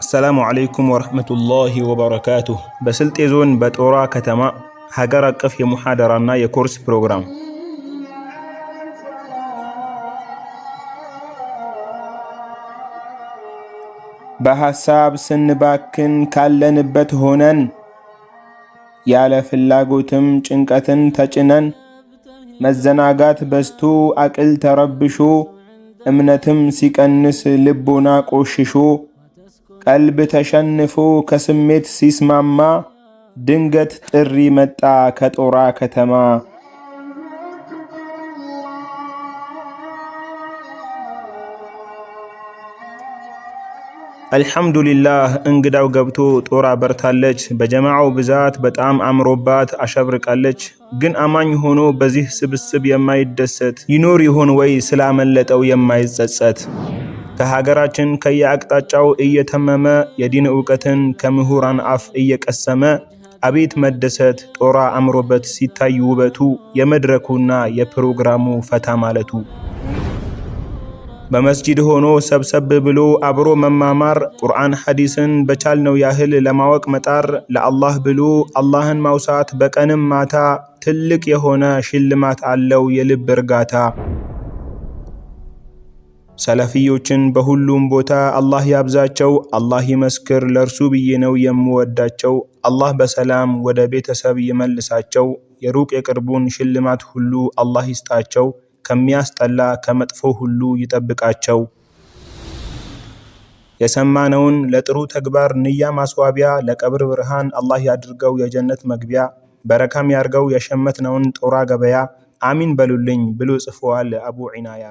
السلام عليكم ورحمة الله وبركاته. بسلጤ ዞን በጦራ ከተማ ሀገር አቀፍ የሙሐደራና የኮርስ ፕሮግራም በሐሳብ ስንባክን ካለንበት ሆነን ያለ ፍላጎትም ጭንቀትን ተጭነን መዘናጋት በስቶ አቅል ተረብሾ እምነትም ሲቀንስ ልቦና ቆሽሾ ቀልብ ተሸንፎ ከስሜት ሲስማማ ድንገት ጥሪ መጣ ከጦራ ከተማ። አልሐምዱሊላህ እንግዳው ገብቶ ጦራ በርታለች። በጀማዓው ብዛት በጣም አምሮባት አሸብርቃለች። ግን አማኝ ሆኖ በዚህ ስብስብ የማይደሰት ይኖር ይሆን ወይ ስላመለጠው የማይጸጸት? ከሀገራችን ከየአቅጣጫው እየተመመ የዲን ዕውቀትን ከምሁራን አፍ እየቀሰመ አቤት መደሰት ጦራ አምሮበት ሲታይ ውበቱ የመድረኩና የፕሮግራሙ ፈታ ማለቱ። በመስጂድ ሆኖ ሰብሰብ ብሎ አብሮ መማማር ቁርአን ሐዲስን በቻልነው ያህል ለማወቅ መጣር ለአላህ ብሎ አላህን ማውሳት በቀንም ማታ ትልቅ የሆነ ሽልማት አለው የልብ እርጋታ። ሰለፊዮችን በሁሉም ቦታ አላህ ያብዛቸው፣ አላህ ይመስክር ለርሱ ብዬ ነው የምወዳቸው። አላህ በሰላም ወደ ቤተሰብ ይመልሳቸው፣ የሩቅ የቅርቡን ሽልማት ሁሉ አላህ ይስጣቸው፣ ከሚያስጠላ ከመጥፎ ሁሉ ይጠብቃቸው። የሰማነውን ለጥሩ ተግባር ንያ ማስዋቢያ ለቀብር ብርሃን አላህ ያድርገው የጀነት መግቢያ። በረካም ያርገው የሸመትነውን ጦራ ገበያ። አሚን በሉልኝ ብሎ ጽፈዋል አቡ ዒናያ።